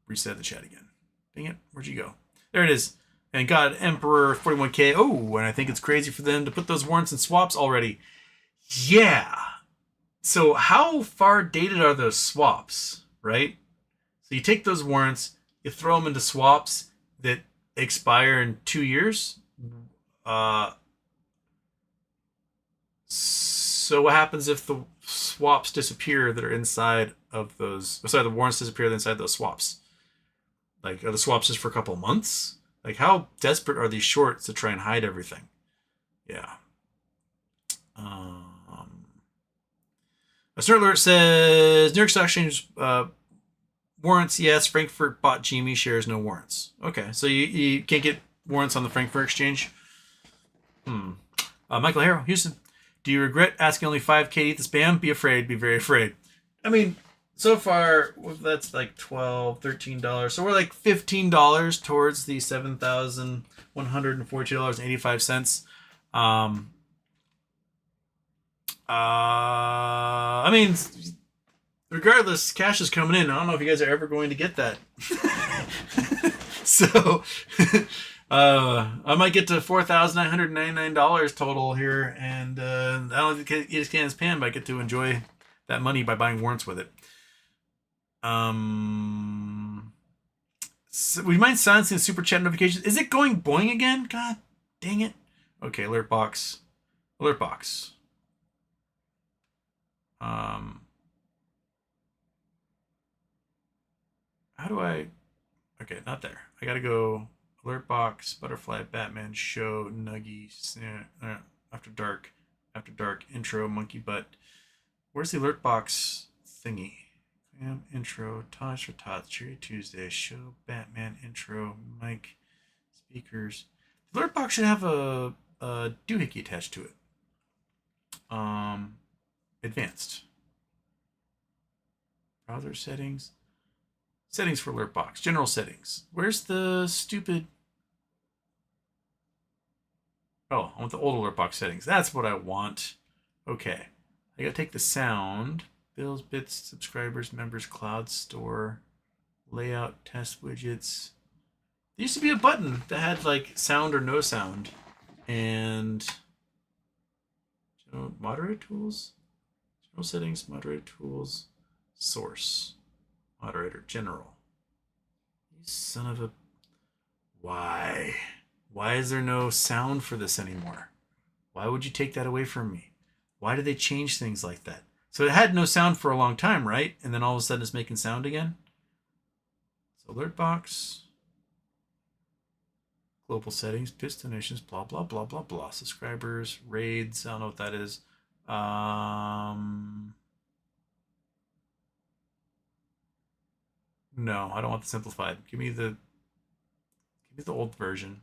reset the chat again. Dang it. Where'd you go? There it is. And God, Emperor 41K. Oh, and I think it's crazy for them to put those warrants in swaps already. Yeah. So how far dated are those swaps, right? So you take those warrants, you throw them into swaps that expire in 2 years. So what happens if the swaps disappear that are inside of those? Sorry, the warrants disappear inside those swaps. Like, are the swaps just for a couple of months? Like, how desperate are these shorts to try and hide everything? Yeah. A certain alert says New York Stock Exchange warrants, yes. Frankfurt bought GME shares, no warrants. Okay, so you can't get warrants on the Frankfurt Exchange? Michael Harrow, Houston. Do you regret asking only 5K to eat the spam? Be afraid. Be very afraid. I mean, so far, that's like $12, $13. So we're like $15 towards the $7,142.85. I mean, regardless, cash is coming in. I don't know if you guys are ever going to get that. So, I might get to $4,999 total here, and I don't think you just can't spam, but I get to enjoy that money by buying warrants with it. So, would you mind silencing the super chat notifications? Is it going boing again? God dang it. Okay, alert box. Alert box. How do I... Okay, not there. I gotta go alert box, butterfly, Batman, show, nuggy, after dark, intro, monkey butt. Where's the alert box thingy? Intro, Tosh for Tots, Cherry Tuesday, show, Batman, intro, mic, speakers. The alert box should have a doohickey attached to it. Advanced. Browser settings. Settings for alert box. General settings. Where's the stupid... Oh, I want the old alert box settings. That's what I want. Okay. I gotta take the sound. Bills, bits, subscribers, members, cloud store, layout, test widgets. There used to be a button that had like sound or no sound, and moderate tools, general settings, moderate tools, source, moderator, general. You son of a... Why? Why is there no sound for this anymore? Why would you take that away from me? Why did they change things like that? So it had no sound for a long time, right? And then all of a sudden it's making sound again. So alert box, global settings, destinations, blah, blah, blah, blah, blah. Subscribers, raids, I don't know what that is. No, I don't want the simplified. Give me the old version.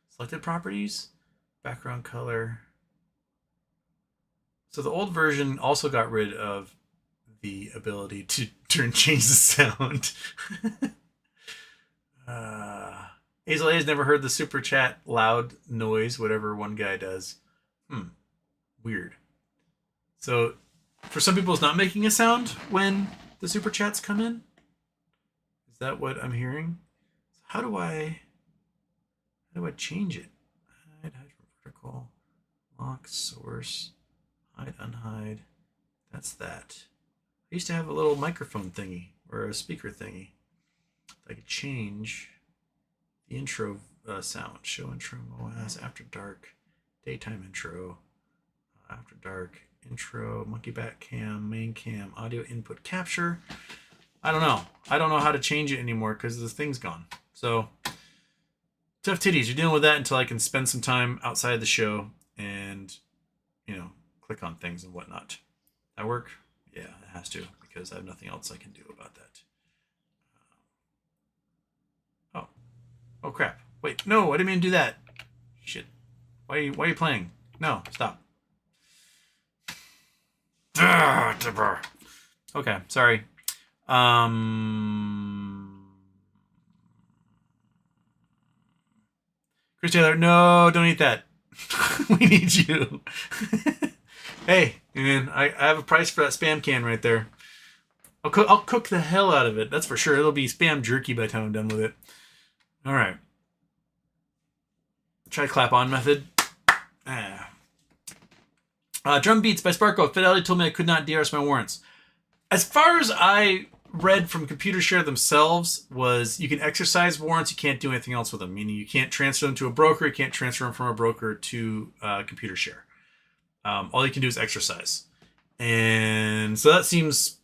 Selected properties, background color. So the old version also got rid of the ability to change the sound. Hazel A has never heard the super chat loud noise, whatever one guy does. Weird. So for some people, it's not making a sound when the super chats come in. Is that what I'm hearing? How do I change it? Hide from vertical, lock, source, hide, unhide. That's that. I used to have a little microphone thingy or a speaker thingy. I could change the intro sound. Show intro, MOAS, after dark, daytime intro, after dark, intro, monkey bat cam, main cam, audio input capture. I don't know. I don't know how to change it anymore because the thing's gone. So, tough titties. You're dealing with that until I can spend some time outside the show and, click on things and whatnot. That work? Yeah, it has to because I have nothing else I can do about that. Oh crap. Wait, no, I didn't mean to do that. Shit. Why are you playing? No, stop. Okay, sorry. Chris Taylor, no, don't eat that. We need you. Hey, man, I have a price for that Spam can right there. I'll cook the hell out of it. That's for sure. It'll be Spam jerky by the time I'm done with it. All right. Try clap on method. Drum Beats by Sparkle. Fidelity told me I could not DRS my warrants. As far as I read from ComputerShare themselves was you can exercise warrants, you can't do anything else with them. Meaning you can't transfer them to a broker, you can't transfer them from a broker to ComputerShare. All you can do is exercise. And so that seems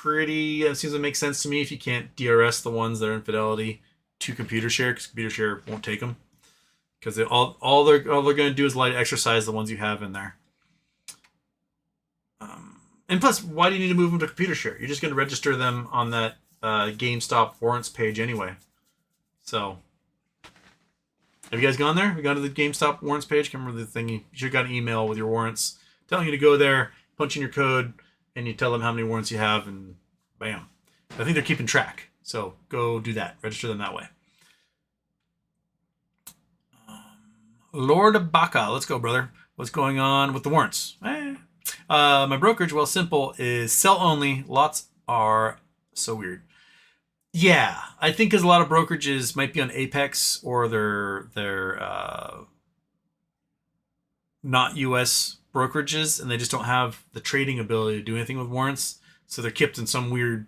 to make sense to me if you can't DRS the ones that are in Fidelity to ComputerShare, because ComputerShare won't take them. Because all they're going to do is allow you to exercise the ones you have in there. And plus, why do you need to move them to ComputerShare? You're just going to register them on that GameStop warrants page anyway. So, have you guys gone there? Have you gone to the GameStop warrants page? Can't remember the thing. You should have got an email with your warrants telling you to go there, punch in your code, and you tell them how many warrants you have, and bam. I think they're keeping track. So, go do that. Register them that way. Lord Baca, let's go, brother. What's going on with the warrants? My brokerage, well, simple, is sell only. Lots are so weird. Yeah, I think because a lot of brokerages might be on Apex or they're not U.S. brokerages, and they just don't have the trading ability to do anything with warrants. So they're kept in some weird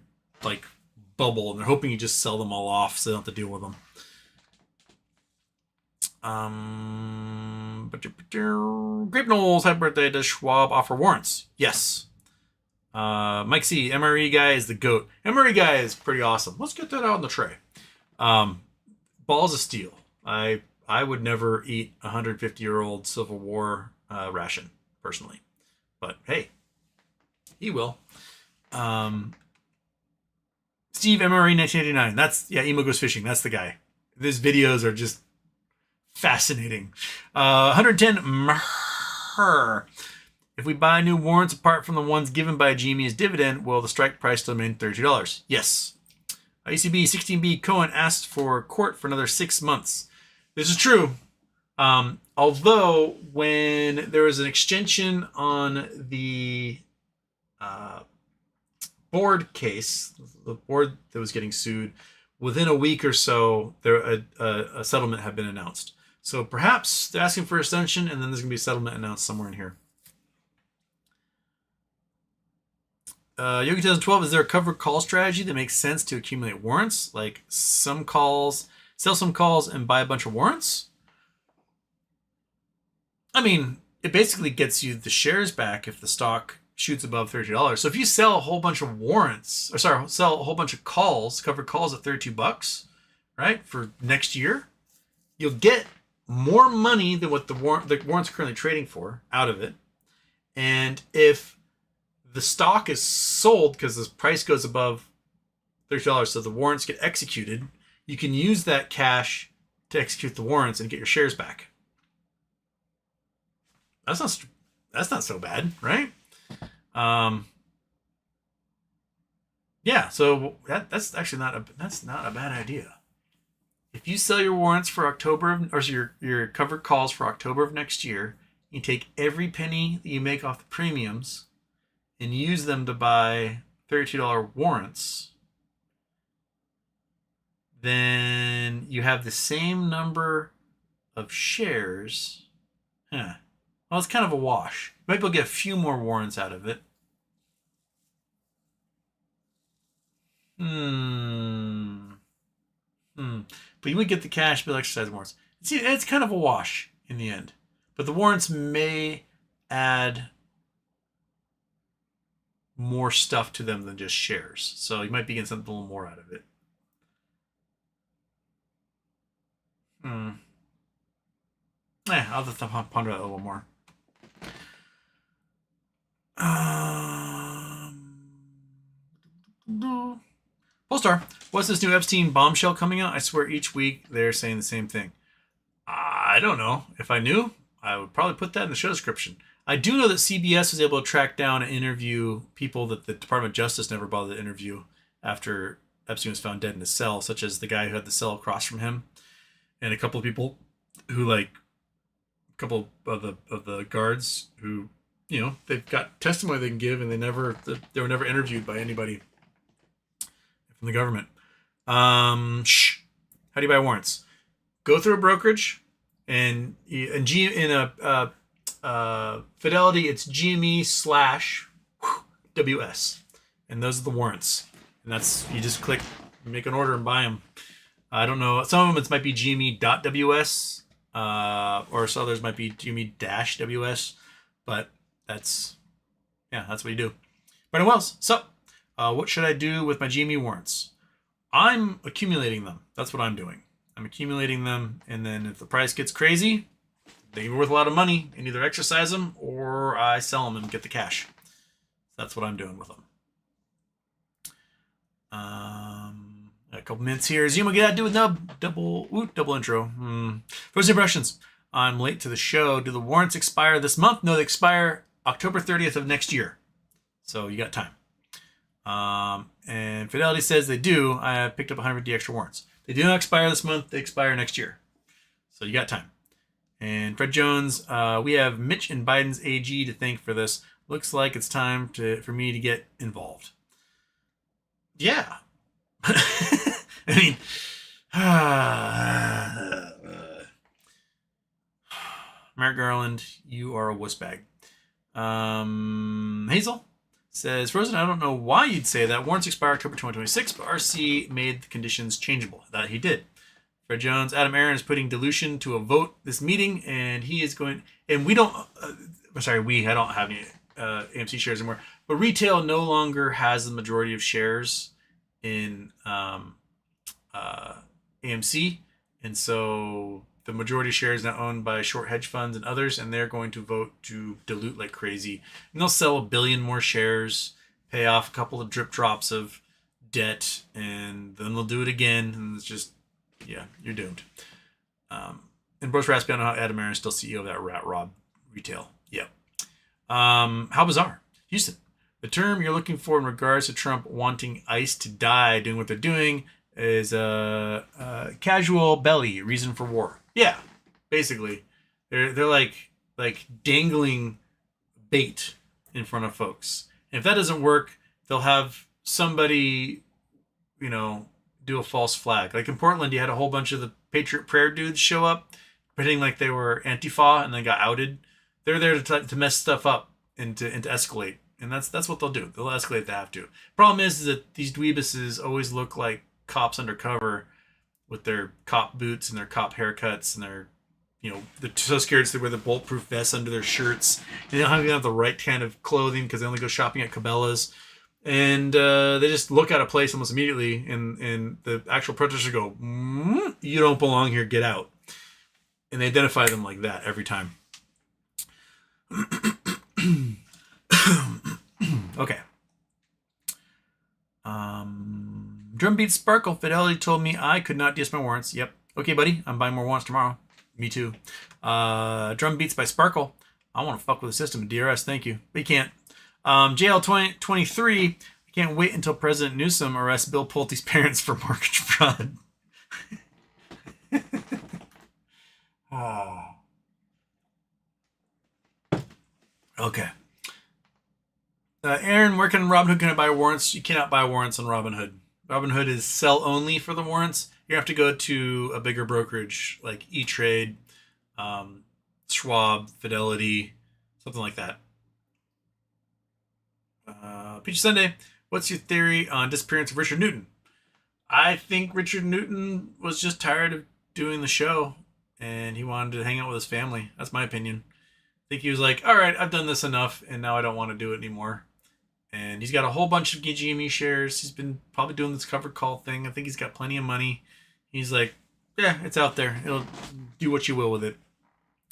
bubble, and they're hoping you just sell them all off so they don't have to deal with them. Grape Knowles, happy birthday. Does Schwab offer warrants? Yes. Mike C, MRE guy is the GOAT. MRE guy is pretty awesome. Let's get that out on the tray. Balls of steel. I would never eat a 150-year-old Civil War ration, personally. But hey, he will. Steve MRE 1989. That's, Emo Goes Fishing. That's the guy. His videos are just fascinating. 110 If we buy new warrants apart from the ones given by GME as dividend, will the strike price still remain $32? Yes. ECB 16B Cohen asked for court for another 6 months. This is true. Although when there was an extension on the board case, the board that was getting sued, within a week or so, a settlement had been announced. So perhaps they're asking for extension, and then there's going to be a settlement announced somewhere in here. Yogi 2012, is there a covered call strategy that makes sense to accumulate warrants? Like some calls, sell some calls and buy a bunch of warrants? I mean, it basically gets you the shares back if the stock shoots above $30. So if you sell a whole bunch of warrants, sell a whole bunch of calls, covered calls at $32, right, for next year, you'll get more money than what the warrants are currently trading for out of it. And if the stock is sold because the price goes above $30, so the warrants get executed, you can use that cash to execute the warrants and get your shares back. That's not so bad, right? Yeah, so that's actually not a bad idea. If you sell your warrants for October, or your covered calls for October of next year, you take every penny that you make off the premiums and use them to buy $32 warrants, then you have the same number of shares. Well, it's kind of a wash. You might be able to get a few more warrants out of it. But you would get the cash, but exercise warrants. See, it's kind of a wash in the end. But the warrants may add more stuff to them than just shares. So you might be getting something a little more out of it. I'll have to ponder that a little more. Polestar, what's this new Epstein bombshell coming out? I swear each week they're saying the same thing. I don't know. If I knew, I would probably put that in the show description. I do know that CBS was able to track down and interview people that the Department of Justice never bothered to interview after Epstein was found dead in his cell, such as the guy who had the cell across from him, and a couple of people who, like, a couple of the guards who, you know, they've got testimony they can give, and they were never interviewed by anybody from the government. How do you buy warrants? Go through a brokerage, and Fidelity, it's GME/WS, and those are the warrants. And that's, you just click, make an order, and buy them. I don't know. Some of them might be GME.WS, or some others might be GME-WS, but that's what you do. Brandon Wells, so what should I do with my GME warrants? I'm accumulating them. That's what I'm doing. I'm accumulating them, and then if the price gets crazy, they're worth a lot of money, and either exercise them or I sell them and get the cash. That's what I'm doing with them. A couple minutes here. Zuma, get out, do with double intro. First impressions. I'm late to the show. Do the warrants expire this month? No, they expire October 30th of next year. So you got time. And Fidelity says they do. I picked up 150 extra warrants. They do not expire this month. They expire next year. So you got time. And Fred Jones, we have Mitch and Biden's AG to thank for this. Looks like it's time for me to get involved. Yeah. I mean, Merrick Garland, you are a wuss bag. Hazel says, Frozen, I don't know why you'd say that. Warrants expire October 2026, but RC made the conditions changeable. That he did. Fred Jones, Adam Aaron is putting dilution to a vote this meeting, and he is going, and we don't, I don't have any AMC shares anymore, but retail no longer has the majority of shares in AMC, and so the majority of shares now owned by short hedge funds and others, and they're going to vote to dilute like crazy, and they'll sell 1 billion more shares, pay off a couple of drip drops of debt, and then they'll do it again, and it's just, yeah, you're doomed. And Bruce Raspy, I don't know how Adam Aaron is still CEO of that rat rob retail. Yep. How bizarre. Houston, the term you're looking for in regards to Trump wanting ICE to die doing what they're doing is casual belly, reason for war. Yeah, basically. They're like dangling bait in front of folks. And if that doesn't work, they'll have somebody, do a false flag. Like in Portland, you had a whole bunch of the Patriot Prayer dudes show up, pretending like they were Antifa, and then got outed. They're there to mess stuff up and to escalate, and that's what they'll do. They'll escalate if they have to. Problem is that these dweebuses always look like cops undercover with their cop boots and their cop haircuts, and they're so scared to wear the bulletproof vests under their shirts. And they don't even have the right kind of clothing because they only go shopping at Cabela's. And they just look at a place almost immediately, and the actual protesters go, "You don't belong here, get out." And they identify them like that every time. Okay. Drumbeat Sparkle Fidelity told me I could not DS my warrants. Yep. Okay, buddy. I'm buying more warrants tomorrow. Me too. Drum Beats by Sparkle. I want to fuck with the system. DRS, thank you. But you can't. JL 2023. I can't wait until President Newsom arrests Bill Pulte's parents for mortgage fraud. Okay. Aaron, where can Robinhood can I buy warrants? You cannot buy warrants on Robinhood. Robinhood is sell only for the warrants. You have to go to a bigger brokerage like E-Trade, Schwab, Fidelity, something like that. Peach Sunday, what's your theory on disappearance of Richard Newton? I think Richard Newton was just tired of doing the show and he wanted to hang out with his family. That's my opinion. I think he was like, all right, I've done this enough and now I don't want to do it anymore. And he's got a whole bunch of GME shares. He's been probably doing this covered call thing. I think he's got plenty of money. He's like, yeah, it's out there. It'll do what you will with it.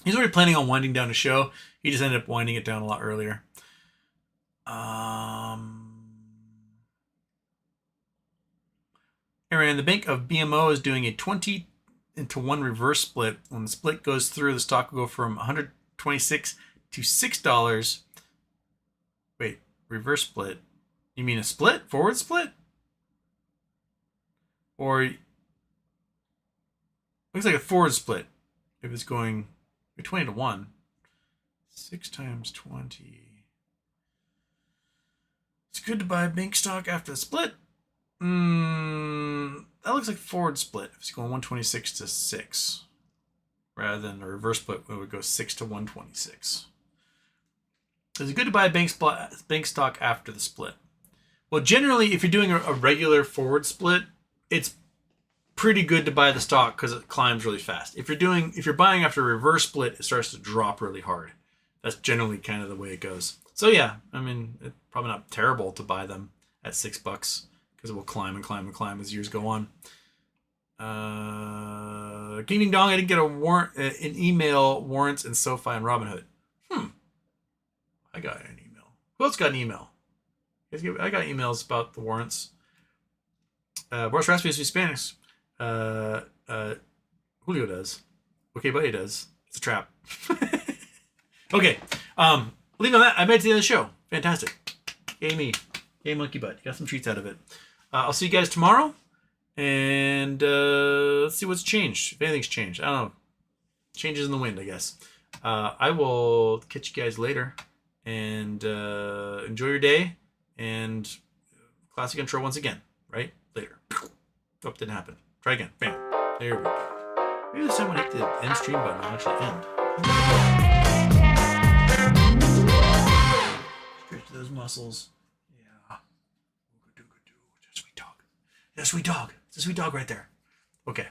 He's already planning on winding down the show. He just ended up winding it down a lot earlier. Aaron, the Bank of BMO is doing a 20-1 reverse split. When the split goes through, the stock will go from $126 to $6. Wait, reverse split? You mean a split? Forward split? Or looks like a forward split. If it's going 20-1, 6 times 20. It's good to buy bank stock after the split. That looks like forward split. If it's going 126 to 6, rather than a reverse split, it would go 6 to 126. Is it good to buy bank stock after the split? Well, generally, if you're doing a regular forward split, it's pretty good to buy the stock because it climbs really fast. If you're buying after a reverse split, it starts to drop really hard. That's generally kind of the way it goes. So yeah, I mean, it's probably not terrible to buy them at $6 because it will climb and climb and climb as years go on. King Ding Dong, I didn't get an email, warrants, and SoFi and Robinhood. I got an email. Who else got an email? I got emails about the warrants. Boris Raspi is Spanish. Julio does. Okay, buddy does. It's a trap. Okay. Leaving on that, I made it to the end of the show. Fantastic. Yay me. Yay monkey butt. Got some treats out of it. I'll see you guys tomorrow. And let's see what's changed. If anything's changed. I don't know. Changes in the wind, I guess. I will catch you guys later. And enjoy your day. And classic intro once again. Right? Later. Oh, didn't happen. Try again. Bam. There we go. Maybe this time when I hit the end stream button, I'll actually end. Stretch those muscles. Yeah. It's a sweet dog. It's a sweet dog right there. Okay.